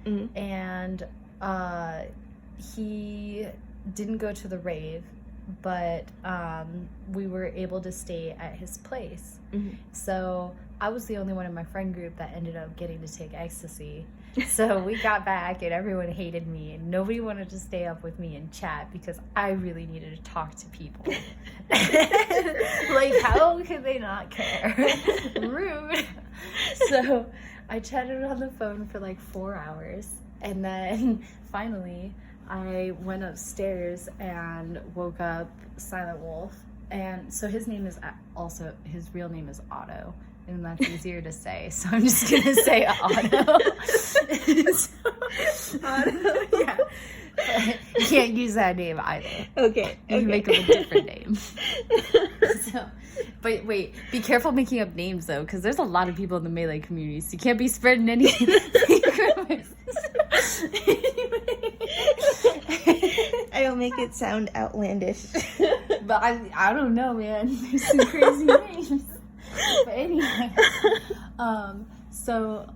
and he didn't go to the rave, but we were able to stay at his place. So I was the only one in my friend group that ended up getting to take ecstasy. So we got back and everyone hated me and nobody wanted to stay up with me and chat because I really needed to talk to people. Like, how could they not care? Rude. So I chatted on the phone for like 4 hours, and then finally I went upstairs and woke up Silent Wolf. And so his real name is Otto, and that's easier to say, so I'm just gonna say Otto. Otto, yeah. But you can't use that name either. Okay. You can make up a different name. So, but wait, be careful making up names though, because there's a lot of people in the Melee community, so you can't be spreading any rumors. I'll make it sound outlandish. But I don't know, man. There's some crazy names. But anyway, so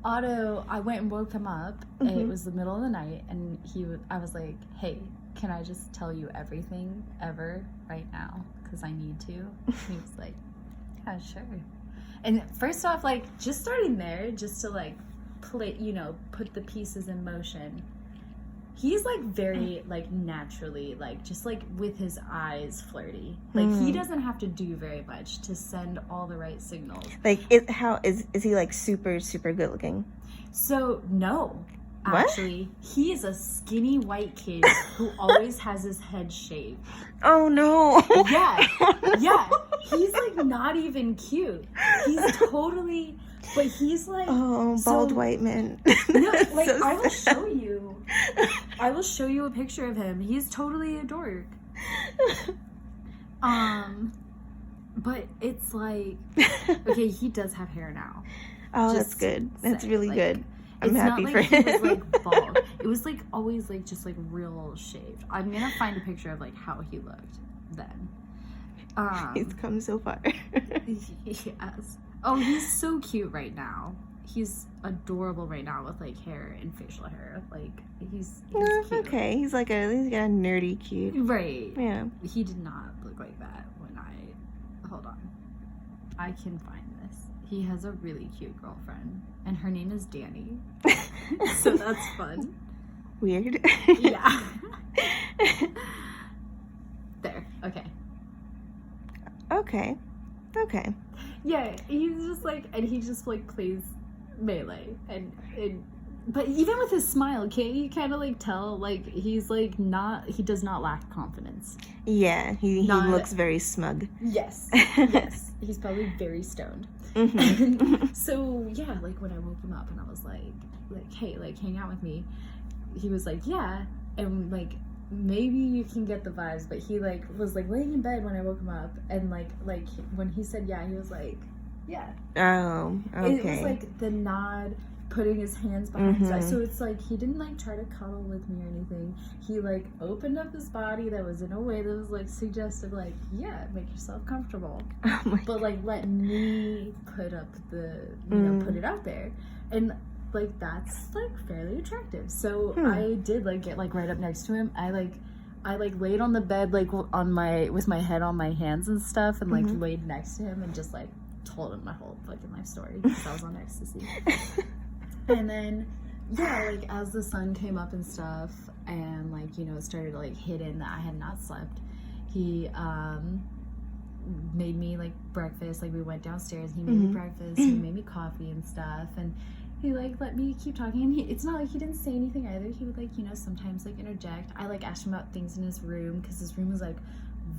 Otto, I went and woke him up, and it was the middle of the night, and I was like, hey, can I just tell you everything ever right now? Because I need to. And he was like, yeah, sure. And first off, like, just starting there, just to like put the pieces in motion. He's like very like naturally like just like with his eyes flirty. Like he doesn't have to do very much to send all the right signals. Like how is he like super good looking? So no. Actually, he is a skinny white kid who always has his head shaved. Oh no. Yeah. Yeah. He's like not even cute. He's totally, but he's like bald white man. No, like So I will show you. I will show you a picture of him. He's totally a dork. But it's like, okay, he does have hair now. Oh, that's good. That's really like, good. I'm happy not for like him. He was like bald. It was like always like just like real shaved. I'm gonna find a picture of like how he looked then. He's come so far. Yes. Oh, he's so cute right now. He's adorable right now with like hair and facial hair. Like he's cute. Okay. He's got a nerdy cute. Right. Yeah. He did not look like that when hold on. I can find this. He has a really cute girlfriend, and her name is Danny. So that's fun. Weird. Yeah. There. Okay. Okay. Yeah, he's just like, and he just like plays Melee, and but even with his smile, can't you kind of like tell like he does not lack confidence. Yeah, he looks very smug. Yes. Yes. He's probably very stoned. And so yeah, like when I woke him up and I was like, hey, like hang out with me, he was like, yeah, and like maybe you can get the vibes, but he like was like laying in bed when I woke him up, and like when he said yeah, he was like, yeah. Oh, okay. It was like the nod, putting his hands behind his back. So it's like he didn't like try to cuddle with me or anything. He like opened up his body that was in a way that was like suggestive, like, yeah, make yourself comfortable. But like let me put up put it out there. And like that's like fairly attractive. So I did like get like right up next to him. I laid on the bed like with my head on my hands and stuff, and like laid next to him and just like told him my whole fucking life story because I was on ecstasy. And then yeah, like as the sun came up and stuff, and like it started to like hit in that I had not slept, he made me like breakfast. Like we went downstairs, he made me breakfast, he made me coffee and stuff, and he like let me keep talking. And it's not like he didn't say anything either. He would like sometimes like interject. I like asked him about things in his room because his room was like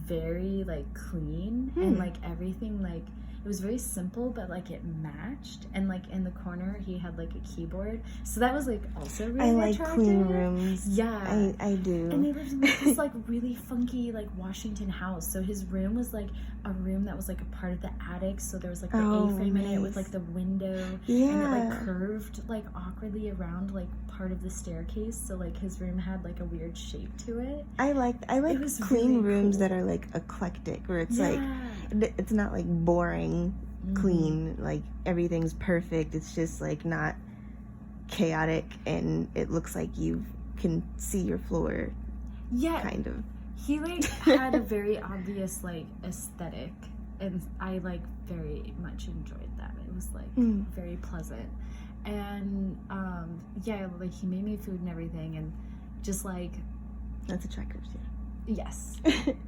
very like clean and like everything like it was very simple, but like it matched. And like in the corner he had like a keyboard, so that was like also really I like attractive. clean rooms. Yeah, I do. And they lived in like this like really funky like Washington house, so his room was like a room that was like a part of the attic, so there was like the A-frame in it with like the window, and it like curved like awkwardly around like part of the staircase, so like his room had like a weird shape to it. I like clean really rooms cool. that are like eclectic, where it's like it's not like boring clean, like everything's perfect. It's just like not chaotic, and it looks like you can see your floor, Yeah, kind of. he like had a very obvious like aesthetic, and I like very much enjoyed that. It was like very pleasant, and yeah, like he made me food and everything, and just like That's attractive too. yes,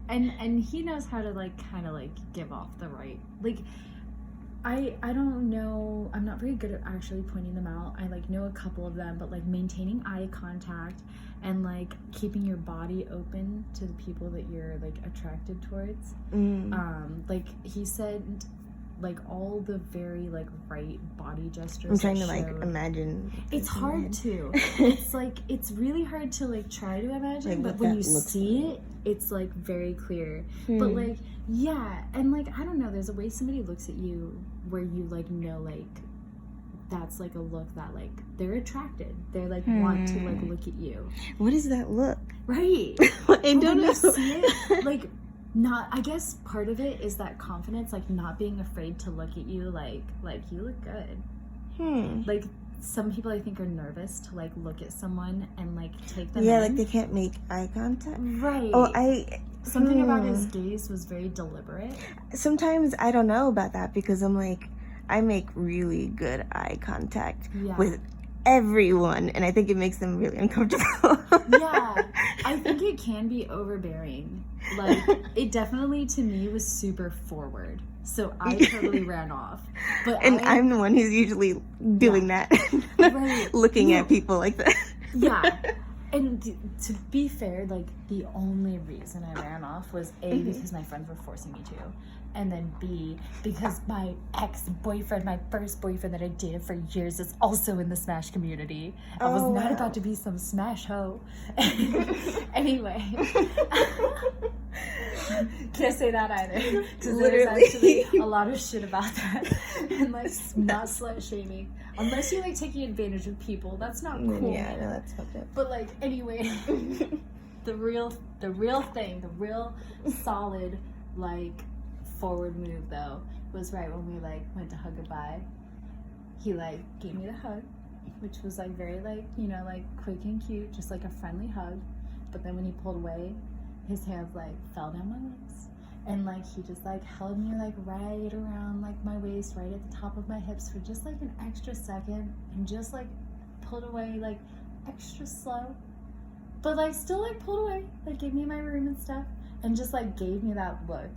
and he knows how to like kind of like give off the right like. I don't know, I'm not very good at actually pointing them out. I like know a couple of them, but like maintaining eye contact and like keeping your body open to the people that you're like attracted towards. Like he said like all the very like right body gestures. I'm trying to that like showed- imagine. It's hard to. It's like it's really hard to like try to imagine, Like, but what when that you looks see like. it, it's like very clear. But like yeah, and like I don't know, there's a way somebody looks at you where you like know like that's like a look that like they're attracted. They're like want to like look at you. What is that look? Right. I But don't when know. you see it, like not I guess part of it is that confidence, like not being afraid to look at you like you look good. Like some people I think are nervous to like look at someone and like take them Yeah, in. like they can't make eye contact. Right. Oh, Something about his gaze was very deliberate. Sometimes I don't know about that because I'm like, I make really good eye contact Yeah. with everyone, and I think it makes them really uncomfortable. Yeah, I think it can be overbearing. Like, it definitely to me was super forward. So I totally ran off. But And I'm the one who's usually doing that. Right. Looking Yeah. at people like that. Yeah. And to be fair, like, the only reason I ran off was A, because my friends were forcing me to. And then B, because my ex-boyfriend, my first boyfriend that I dated for years, is also in the Smash community. I was not about to be some Smash hoe. Anyway. Can't say that either. Because there's actually a lot of shit about that. And, like, not slut shaming. Unless you're, like, taking advantage of people. That's not cool. Yeah, no, that's fucked up. But, like, anyway. the real thing, the real solid, like, forward move though was right when we like went to hug goodbye. He like gave me the hug, which was like very like, you know, like quick and cute, just like a friendly hug. But then when he pulled away, his hands like fell down my legs, and like he just like held me like right around like my waist, right at the top of my hips for just like an extra second, and just like pulled away like extra slow, but like still like pulled away, like gave me my room and stuff, and just like gave me that look.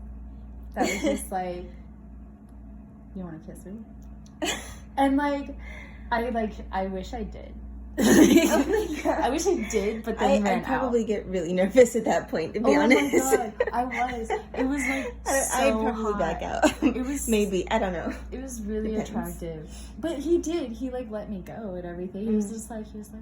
That was just like, you want to kiss me? And like, I wish I did. Oh my God. I wish I did, but then ran I'd probably out. get really nervous at that point, to be Oh honest. my God, I was. It was like so I'd probably hot. back out. It was Maybe, I don't know. It was really Depends. attractive, but he did. He like let me go and everything. He was just like okay.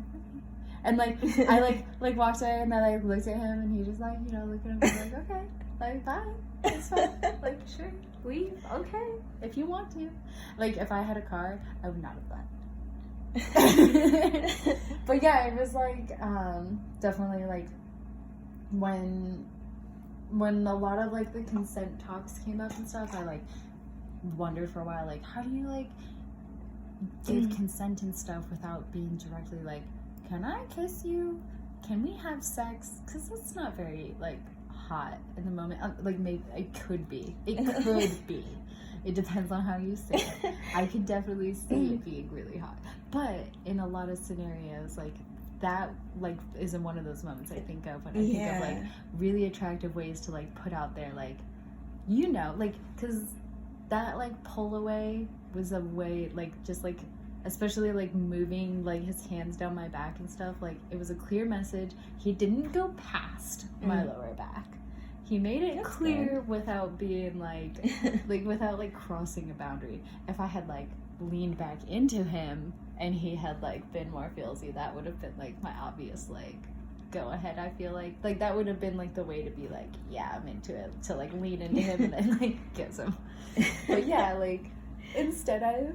And like I like walked away, and then I looked at him, and he just like, you know, looked at me like, okay, like bye, it's fine, like sure, leave, okay, if you want to. Like if I had a car, I would not have that. But yeah, it was like definitely like when a lot of like the consent talks came up and stuff, I like wondered for a while, like how do you like give consent and stuff without being directly like, can I kiss you? Can we have sex? Because that's not very like hot in the moment. Like maybe it could be. It could be. It depends on how you say it. I could definitely see it being really hot. But in a lot of scenarios, like that like is in one of those moments I think of when I think of like really attractive ways to like put out there, like, you know, like, because that like pull away was a way, like, just like, especially like moving like his hands down my back and stuff, like it was a clear message. He didn't go past my lower back. He made it clear without being like without like crossing a boundary. If I had like leaned back into him and he had like been more feelsy, that would have been like my obvious like go ahead. I feel like that would have been like the way to be like, yeah, I'm into it, to like lean into him and then like kiss him. But yeah, like instead I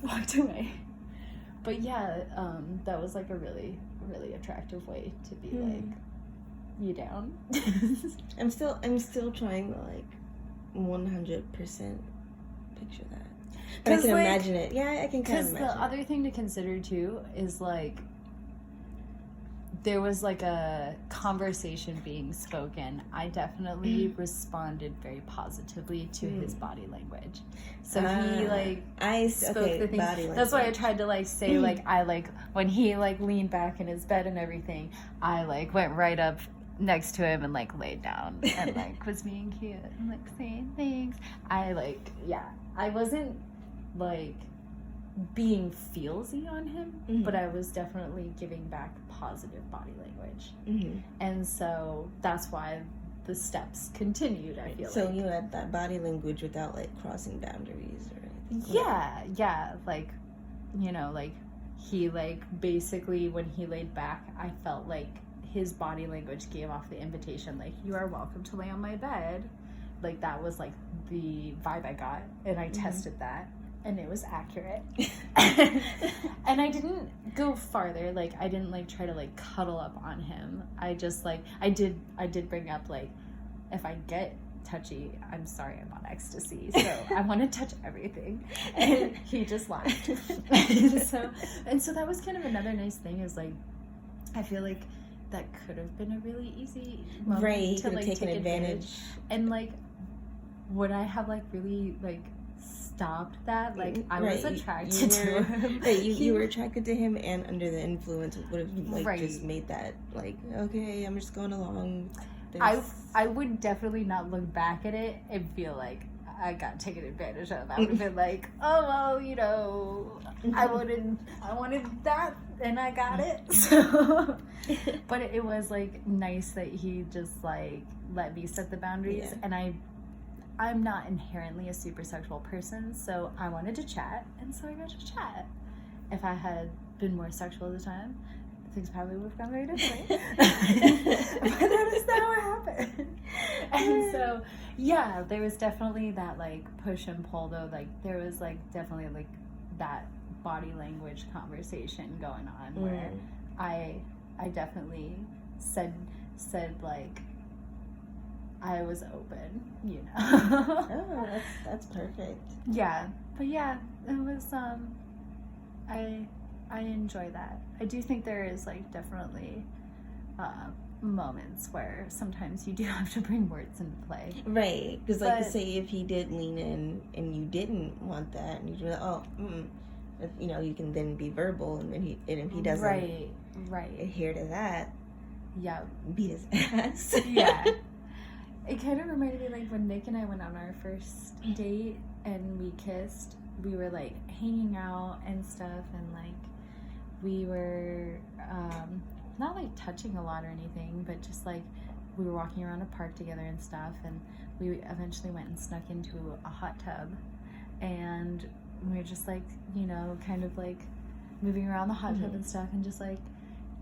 walked away. But yeah, that was like a really, really attractive way to be like, you down? I'm still trying to like 100% picture that. But I 'Cause, can like, imagine it. Yeah, I can kind of Because imagine the other thing to consider too is like there was like a conversation being spoken. I definitely responded very positively to his body language. So he like spoke the things. body That's why I language. tried to like say like I like when he like leaned back in his bed and everything, I like went right up next to him and like laid down and like was being cute and like saying things. I like I wasn't like being feelsy on him, but I was definitely giving back positive body language. And so that's why the steps continued, I feel So like. you had that body language without like crossing boundaries or anything. Yeah, like, you know, like he like basically when he laid back, I felt like his body language gave off the invitation, like, you are welcome to lay on my bed. Like that was like the vibe I got, and I tested that. And it was accurate. And I didn't go farther. Like, I didn't, like, try to, like, cuddle up on him. I just, like, I did bring up, like, if I get touchy, I'm sorry, I'm on ecstasy. So I want to touch everything. And he just laughed. and so that was kind of another nice thing is, like, I feel like that could have been a really easy moment Right, he to, could have like, taken take advantage. And, like, would I have, like, really, like, stopped that? Like, I was attracted to him. You were attracted to him, and under the influence would have like just made that like, okay, I'm just going along. I would definitely not look back at it and feel like I got taken advantage of. I would have been like, oh well, you know, I wanted that and I got it. So, but it was like nice that he just like let me set the boundaries, and I'm not inherently a super sexual person, so I wanted to chat, and so I got to chat. If I had been more sexual at the time, things probably would have gone very differently. But that is not what happened. And so, yeah, there was definitely that, like, push and pull, though. Like, there was, like, definitely, like, that body language conversation going on where I definitely said, like, I was open, you know. Oh, that's perfect. Yeah, but yeah, it was I enjoy that. I do think there is like definitely moments where sometimes you do have to bring words into play. Right, because like say if he did lean in and you didn't want that, and you're like, you know, you can then be verbal, and then if he doesn't adhere to that, beat his ass. Yeah. It kind of reminded me like when Nick and I went on our first date and we kissed. We were like hanging out and stuff, and like we were not like touching a lot or anything, but just like we were walking around a park together and stuff, and we eventually went and snuck into a hot tub, and we were just like, you know, kind of like moving around the hot tub and stuff, and just like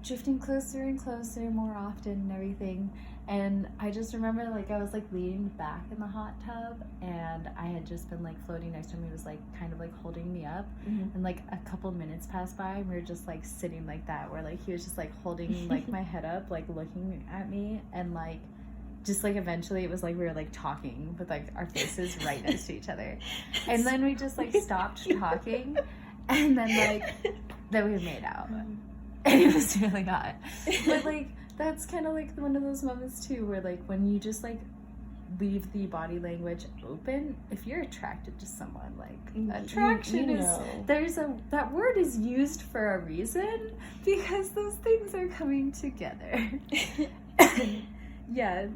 drifting closer and closer more often and everything. And I just remember like I was like leaning back in the hot tub, and I had just been like floating next to him. He was like kind of like holding me up, and like a couple minutes passed by, and we were just like sitting like that, where like he was just like holding like my head up, like looking at me, and like just like eventually it was like we were like talking with like our faces right next to each other, and then we just like stopped talking, and then we made out, and it was really hot. But like that's kind of like one of those moments too where like when you just like leave the body language open, if you're attracted to someone, like attraction that word is used for a reason, because those things are coming together. Yeah,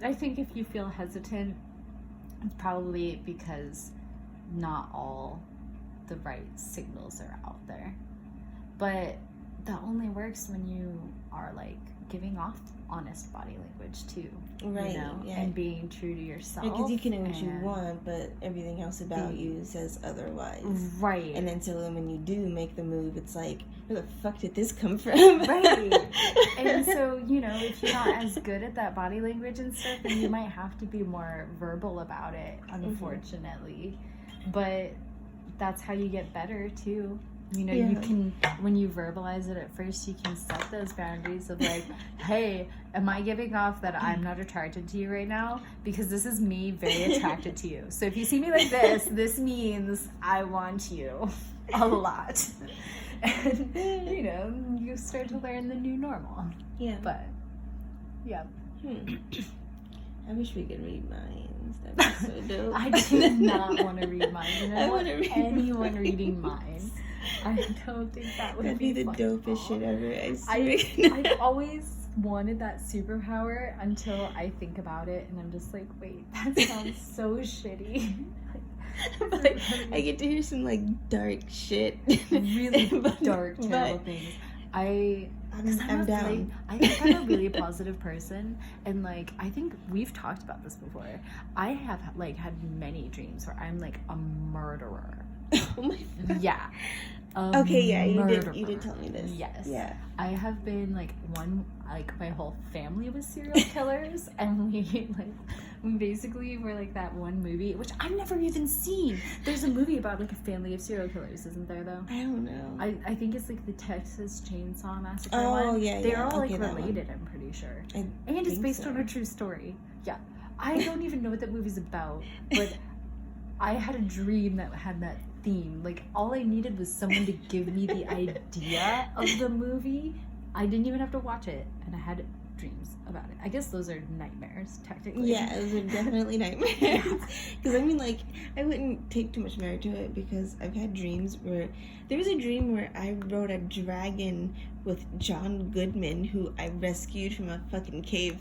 I think if you feel hesitant, it's probably because not all the right signals are out there, but that only works when you are like giving off honest body language too, right? You know, and being true to yourself. Because you can do what you want, but everything else about you says otherwise, right? And then so when you do make the move, it's like, where the fuck did this come from? Right. And so, you know, if you're not as good at that body language and stuff, then you might have to be more verbal about it, unfortunately. But that's how you get better too. You know, you can, when you verbalize it at first, you can set those boundaries of like, hey, am I giving off that I'm not attracted to you right now? Because this is me very attracted to you. So if you see me like this means I want you a lot. And, you know, you start to learn the new normal. Yeah. But, yeah. I wish we could read minds. That'd be so dope. I do not want to read minds. And I don't want read anyone reading minds. I don't think that'd be the dopest shit ever. I've always wanted that superpower until I think about it and I'm just like, wait, that sounds so shitty. But I get to hear some like dark shit. Really dark, terrible things. I'm down. I think I'm a really positive person, and like I think we've talked about this before. I have like had many dreams where I'm like a murderer. Oh my God. Yeah. Okay, yeah, you did tell me this. Yes. Yeah. I have been like my whole family was serial killers, and we basically were like that one movie, which I've never even seen. There's a movie about like a family of serial killers, isn't there though? I don't know. I think it's like the Texas Chainsaw Massacre one. Oh, yeah, They're all like related, I'm pretty sure. And it's based on a true story. Yeah. I don't even know what that movie's about, but I had a dream that had that theme. Like, all I needed was someone to give me the idea of the movie. I didn't even have to watch it, and I had dreams about it. I guess those are nightmares, technically. Yeah, those are definitely nightmares. Because, I mean, like, I wouldn't take too much merit to it because I've had dreams where... There was a dream where I rode a dragon with John Goodman, who I rescued from a fucking cave.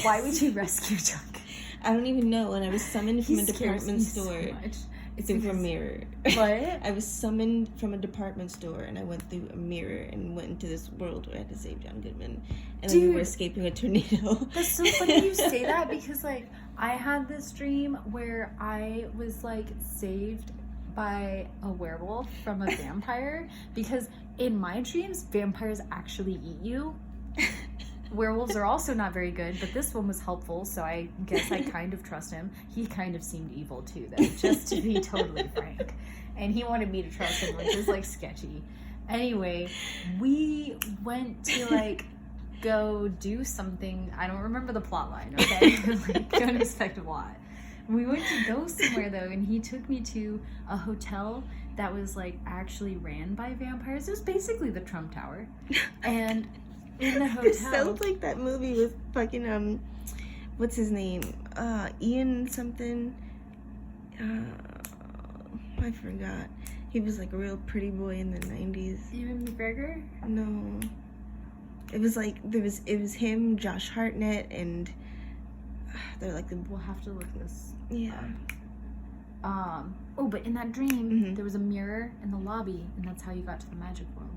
Why would you rescue John Goodman? I don't even know. And I was summoned from a department store. So much. Through a mirror. What? I was summoned from a department store, and I went through a mirror and went into this world where I had to save John Goodman. And then we were escaping a tornado. That's so funny you say that, because, like, I had this dream where I was, like, saved by a werewolf from a vampire, because in my dreams, vampires actually eat you. Werewolves are also not very good, but this one was helpful, so I guess I kind of trust him. He kind of seemed evil too, though, just to be totally frank. And he wanted me to trust him, which is, like, sketchy. Anyway, we went to, like, go do something. I don't remember the plot line, okay? Like, don't expect a lot. We went to go somewhere, though, and he took me to a hotel that was, like, actually ran by vampires. It was basically the Trump Tower. And... in the hotel. It sounds like that movie with fucking what's his name? Ian something. I forgot. He was like a real pretty boy in the 90s. Ewan McGregor? No. It was like it was him, Josh Hartnett, and they're like we'll have to look this. Yeah. Oh, but in that dream, there was a mirror in the lobby, and that's how you got to the magic world.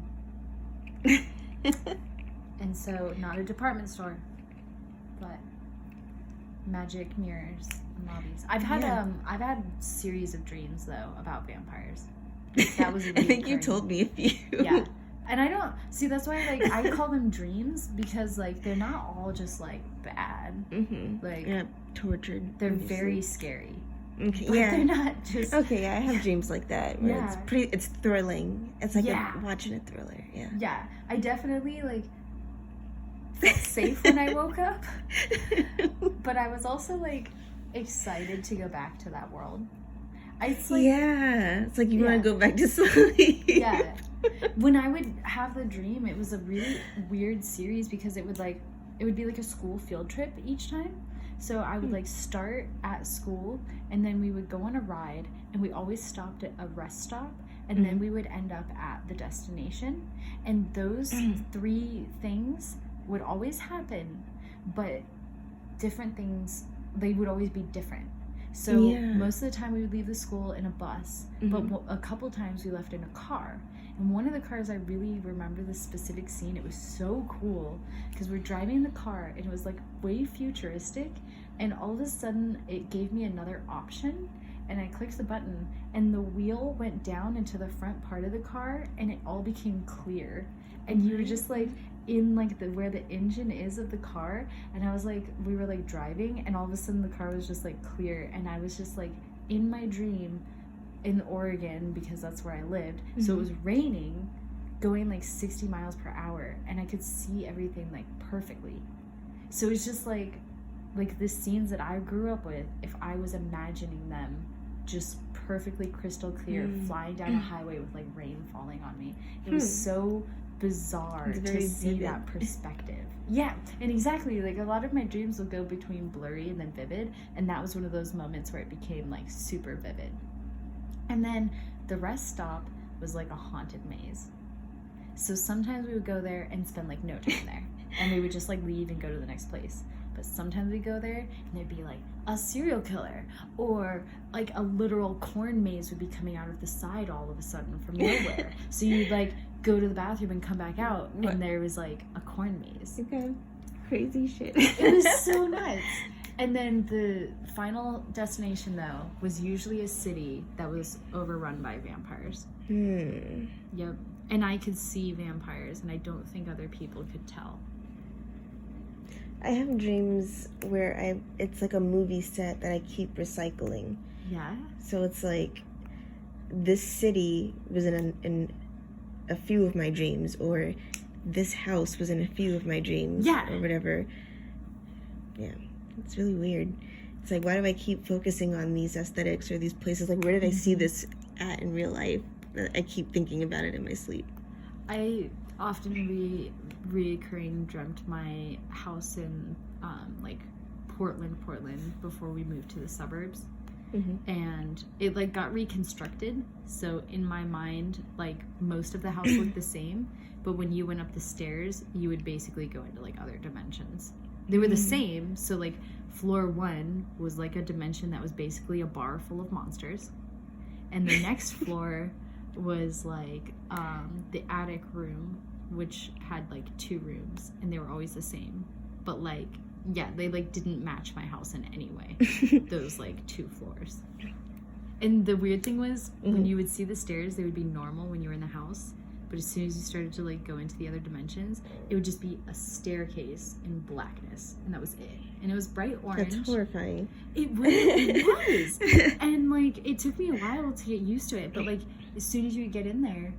And so, not a department store, but magic mirrors and lobbies. I've had series of dreams though about vampires. That was. I think you told me a few. Yeah, and I don't see. That's why, like, I call them dreams because, like, they're not all just like bad. Like, yeah, tortured. They're very scary. Okay, but they're not just. Okay, I have dreams like that where it's thrilling. It's like watching a thriller. Yeah. Yeah, I definitely like. Felt safe when I woke up, but I was also like excited to go back to that world. It's like, it's like you want to go back to sleep. Yeah, when I would have the dream, it was a really weird series because it would be like a school field trip each time. So I would like start at school, and then we would go on a ride, and we always stopped at a rest stop, and then we would end up at the destination, and those three things would always happen, but different things, they would always be different. So most of the time we would leave the school in a bus, but a couple times we left in a car. And one of the cars, I really remember this specific scene. It was so cool because we're driving in the car and it was like way futuristic, and all of a sudden it gave me another option, and I clicked the button and the wheel went down into the front part of the car and it all became clear, and you were just like in like where the engine is of the car, and I was like, we were like driving, and all of a sudden the car was just like clear, and I was just like in my dream in Oregon because that's where I lived. So it was raining, going like 60 miles per hour, and I could see everything like perfectly. So it's just like the scenes that I grew up with, if I was imagining them just perfectly crystal clear, flying down a highway with like rain falling on me. It was so bizarre to see vivid. That perspective. Yeah, and exactly, like a lot of my dreams will go between blurry and then vivid, and that was one of those moments where it became like super vivid. And then the rest stop was like a haunted maze. So sometimes we would go there and spend like no time there, and we would just like leave and go to the next place. But sometimes we go there and there'd be like a serial killer, or like a literal corn maze would be coming out of the side all of a sudden from nowhere. So you'd like go to the bathroom and come back out, and there was like a corn maze. Okay. Crazy shit. It was so nuts. And then the final destination, though, was usually a city that was overrun by vampires. Yep. And I could see vampires, and I don't think other people could tell. I have dreams where it's like a movie set that I keep recycling. Yeah? So it's like this city was in a few of my dreams, or this house was in a few of my dreams. Yeah. Or whatever. Yeah. It's really weird. It's like, why do I keep focusing on these aesthetics or these places? Like, where did I see this at in real life? I keep thinking about it in my sleep. I often reoccurring dreamt my house in like Portland before we moved to the suburbs. And it like got reconstructed, so in my mind like most of the house looked the same, but when you went up the stairs you would basically go into like other dimensions. They were the same, so like floor 1 was like a dimension that was basically a bar full of monsters, and the next floor was like the attic room, which had like 2 rooms, and they were always the same, but like yeah, they like didn't match my house in any way. Those like 2 floors. And the weird thing was when you would see the stairs, they would be normal when you were in the house, but as soon as you started to like go into the other dimensions, it would just be a staircase in blackness, and that was it. And it was bright orange. That's horrifying. It really was. And like it took me a while to get used to it, but like as soon as you would get in there,